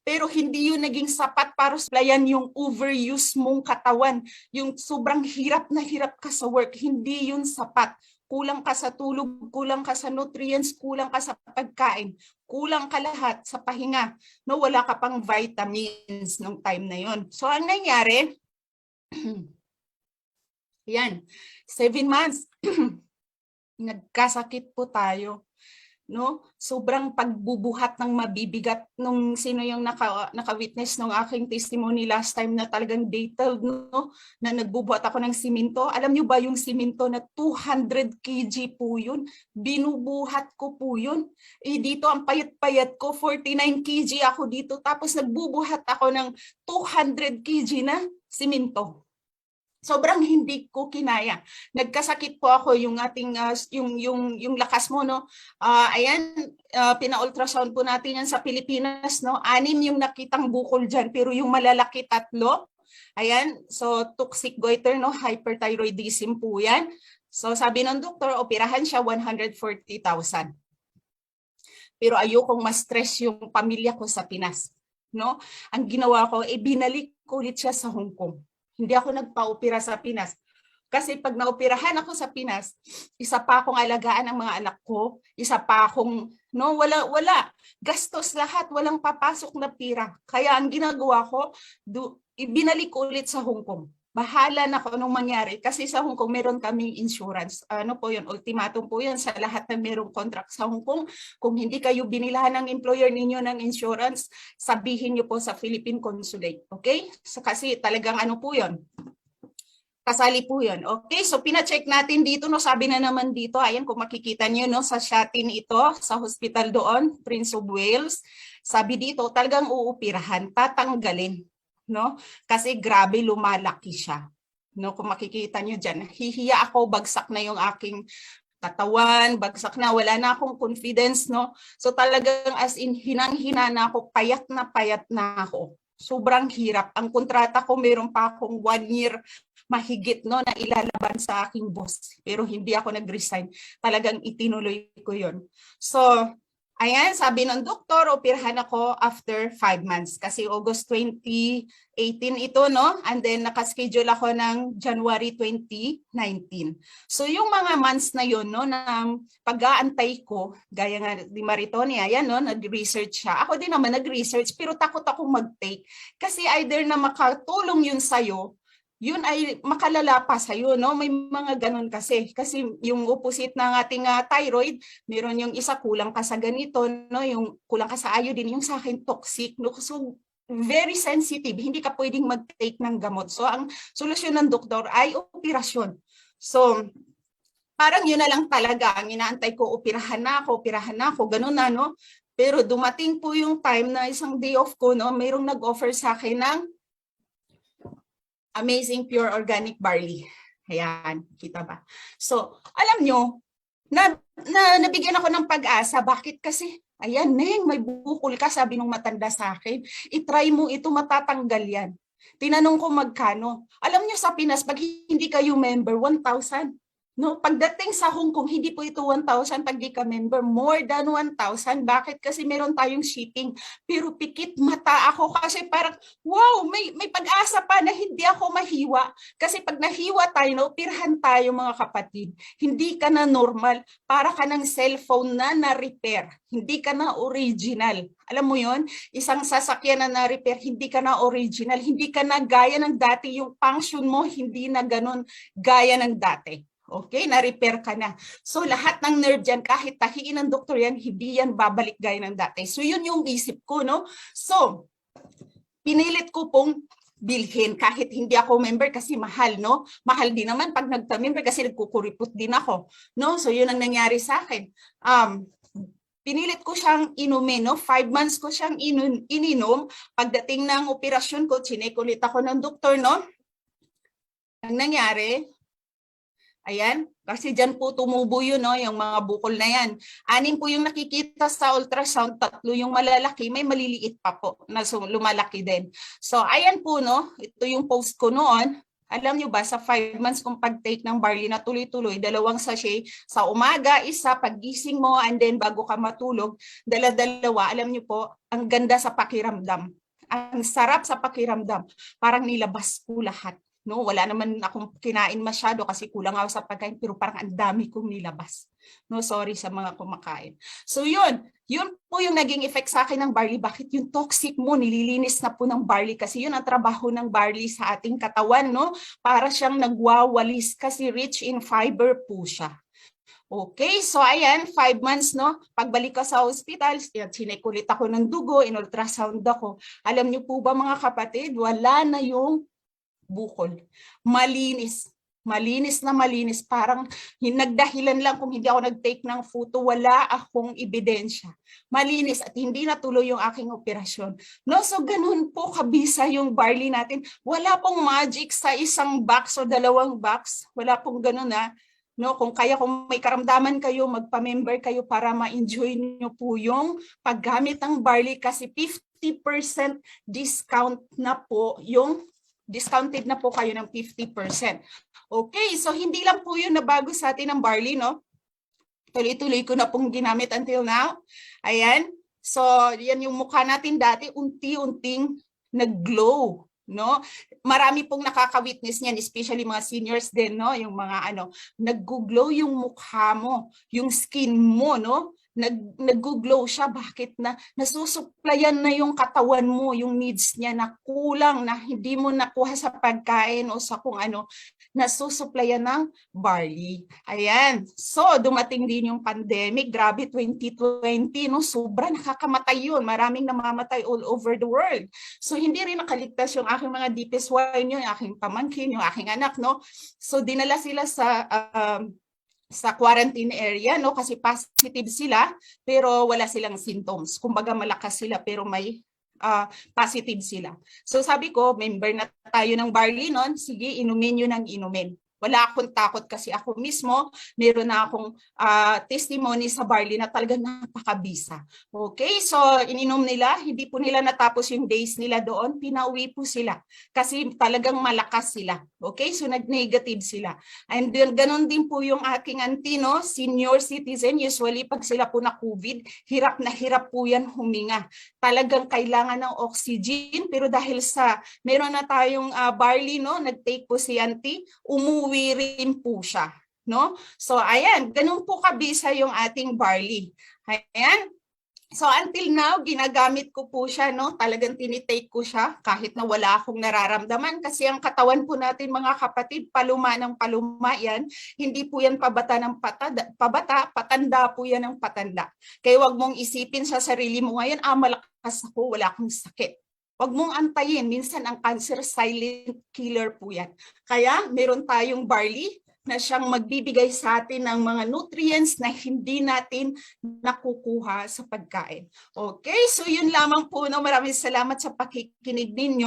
pero hindi yun naging sapat para supplyan yung overuse mong katawan. Yung sobrang hirap na hirap ka sa work, hindi yun sapat. Kulang ka sa tulog, kulang ka sa nutrients, kulang ka sa pagkain, kulang ka lahat sa pahinga. No, wala ka pang vitamins nung time na yon. So, ang nangyari, yan, 7 months, nagkasakit po tayo. No, sobrang pagbubuhat ng mabibigat nung sino yung naka-witness ng aking testimony last time na talagang detailed, no, na nagbubuhat ako ng simento. Alam niyo ba yung simento na 200 kg po yun? Binubuhat ko po yun. Dito ang payat-payat ko, 49 kg ako dito, tapos nagbubuhat ako ng 200 kg na simento. Sobrang hindi ko kinaya. Nagkasakit po ako, yung ating yung lakas mo, no. Ayan, pina-ultrasound po natin yan sa Pilipinas, no. 6 yung nakitang bukol diyan, pero yung malalaki 3. Ayan, so toxic goiter, no, hyperthyroidism po yan. So sabi ng doktor, operahan siya 140,000. Pero ayokong ma-stress yung pamilya ko sa Pinas, no. Ang ginawa ko, binalik ko ulit siya sa Hong Kong. Hindi ako nagpa-opera sa Pinas. Kasi pag naoperahan ako sa Pinas, isa pa akong alagaan ng mga anak ko, isa pa akong, no, wala. Gastos lahat, walang papasok na pira. Kaya ang ginagawa ko, ibinalik ko ulit sa Hong Kong. Bahala na kung anong mangyari. Kasi sa Hong Kong, meron kaming insurance. Ano po yun? Ultimatum po yun sa lahat na merong contract sa Hong Kong. Kung hindi kayo binilahan ng employer ninyo ng insurance, sabihin nyo po sa Philippine Consulate. Okay? So, kasi talagang ano po yun? Kasali po yun. Okay? So, pina-check natin dito. No? Sabi na naman dito, ayan kung makikita nyo, no? Sa Shatin ito, sa hospital doon, Prince of Wales. Sabi dito, talagang uupirahan, tatanggalin. No? Kasi grabe lumalaki siya. No, kung makikita niyo diyan, hihiya ako, bagsak na yung aking katawan, bagsak na, wala na akong confidence, no. So talagang as in hinang-hina na ako, payat na ako. Sobrang hirap. Ang kontrata ko meron pa akong 1 year mahigit, no, na ilalaban sa aking boss. Pero hindi ako nag-resign. Talagang itinuloy ko 'yon. So ayan, sabi ng doktor, operahan ako after 5 months. Kasi August 2018 ito, no? And then nakaschedule ako ng January 2019. So yung mga months na yun, no, na pag-aantay ko, gaya nga ni Maritone, ayan, no, nag-research siya. Ako din naman nag-research, pero takot akong mag-take. Kasi either na makatulong yun sa'yo, yun ay makalala pa sa'yo, no? May mga ganun kasi. Kasi yung opposite ng ating thyroid, meron yung isa kulang ka sa ganito, no? Yung kulang ka sa iodine, yung sa akin toxic, no? So, very sensitive. Hindi ka pwedeng mag-take ng gamot. So, ang solusyon ng doktor ay operasyon. So, parang yun na lang talaga. Ang inaantay ko, operahan na ako, ganun na, no? Pero dumating po yung time na isang day off ko, no? Mayroong nag-offer sa akin ng Amazing Pure Organic Barley. Ayan, kita ba? So, alam nyo, nabigyan ako ng pag-asa. Bakit? Kasi, ayan, Neng, may bukol ka, sabi nung matanda sa akin. I-try mo ito, matatanggal yan. Tinanong ko magkano. Alam nyo sa Pinas, pag hindi kayo member, 1,000. No, pagdating sa Hong Kong, hindi po ito 1,000 pag di ka member, more than 1,000. Bakit? Kasi meron tayong shipping. Pero pikit mata ako kasi parang, wow, may pag-asa pa na hindi ako mahiwa. Kasi pag nahiwa tayo, naupirahan tayo mga kapatid, hindi ka na normal. Para ka ng cellphone na na-repair. Hindi ka na original. Alam mo yon, isang sasakyan na na-repair, hindi ka na original. Hindi ka na gaya ng dati. Yung function mo, hindi na ganun gaya ng dati. Okay, na-repair ka na. So lahat ng nerve dyan, kahit tahiin ng doktor yan, hindi yan babalik gaya ng dati. So yun yung isip ko, no? So, pinilit ko pong bilhin kahit hindi ako member kasi mahal, no? Mahal din naman pag nagta-member kasi nagkukuripot din ako, no? So yun ang nangyari sa akin. Pinilit ko siyang inumin, no? 5 months ko siyang ininom. Pagdating ng operasyon ko, chinek ulit ako ng doktor, no? Ang nangyari, ayan, kasi dyan po tumubo yun, no, yung mga bukol na yan. 6 po yung nakikita sa ultrasound, 3 yung malalaki, may maliliit pa po na lumalaki din. So, ayan po, no, ito yung post ko noon. Alam nyo ba, sa 5 months kong pag-take ng barley na tuloy-tuloy, 2 sachet sa umaga, isa paggising mo, and then bago ka matulog, dala-dalawa, alam nyo po, ang ganda sa pakiramdam. Ang sarap sa pakiramdam. Parang nilabas ko lahat. No, wala naman akong kinain masyado kasi kulang ako sa pagkain, pero parang ang dami kong nilabas. No, sorry sa mga kumakain. So yun po yung naging effect sa akin ng barley. Bakit yung toxic mo, nililinis na po ng barley kasi yun ang trabaho ng barley sa ating katawan, no? Para siyang nagwawalis kasi rich in fiber po siya. Okay, so ayan, 5 months, no? Pagbalik ko sa hospital, chinek ulit ako ng dugo, in-ultrasound ako. Alam niyo po ba mga kapatid, wala na yung bukol. Malinis. Malinis na malinis. Parang nagdahilan lang kung hindi ako nag-take ng photo, wala akong ebidensya. Malinis at hindi natuloy yung aking operasyon. No, so ganun po kabisa yung barley natin. Wala pong magic sa isang box o 2 box. Wala pong ganun na. No, kung may karamdaman kayo, magpa-member kayo para ma-enjoy niyo po yung paggamit ng barley kasi 50% discount na po yung discounted na po kayo ng 50%. Okay, so hindi lang po yun na bago sa atin ng barley, no? Tuloy-tuloy ko na pong ginamit until now. Ayan. So, yan yung mukha natin dati, unti-unting nag-glow, no? Marami pong nakaka-witness niyan, especially mga seniors din, no? Yung mga nag-glow yung mukha mo, yung skin mo, no? Nag-glow siya. Bakit na nasusuplayan na yung katawan mo, yung needs niya na kulang, na hindi mo nakuha sa pagkain o sa kung ano, nasusuplayan ng barley. Ayan. So, dumating din yung pandemic. Grabe, 2020, no? Sobra nakakamatay yun. Maraming namamatay all over the world. So, hindi rin nakaligtas yung aking mga deepest wine, yung aking pamangkin, yung aking anak, no? So, dinala sila sa quarantine area, no, kasi positive sila pero wala silang symptoms. Kumbaga malakas sila pero may positive sila. So sabi ko, member na tayo ng barley noon, sige, inumin nyo ng inumin. Wala akong takot kasi ako mismo, meron na akong testimony sa barley na talagang napakabisa. Okay, so ininom nila, hindi po nila natapos yung days nila doon, pinauwi po sila kasi talagang malakas sila. Okay, so nag-negative sila. And then, ganun din po yung aking auntie, no? Senior citizen, usually pag sila po na COVID, hirap na hirap po yan huminga. Talagang kailangan ng oxygen, pero dahil sa meron na tayong barley, no? Nag-take po si auntie, umuwi rin po siya, no? So ayan, ganun po kabisa yung ating barley. Ayan. So until now, ginagamit ko po siya, no? Talagang tinitake ko siya kahit na wala akong nararamdaman kasi ang katawan po natin mga kapatid, paluma ng paluma yan. Hindi po yan pabata ng pabata, patanda po yan ng patanda. Kaya wag mong isipin sa sarili mo ngayon, malakas ako, wala akong sakit. Wag mong antayin, minsan ang cancer silent killer po yan. Kaya meron tayong barley na siyang magbibigay sa atin ng mga nutrients na hindi natin nakukuha sa pagkain. Okay, so yun lamang po. No? Maraming salamat sa pakikinig ninyo.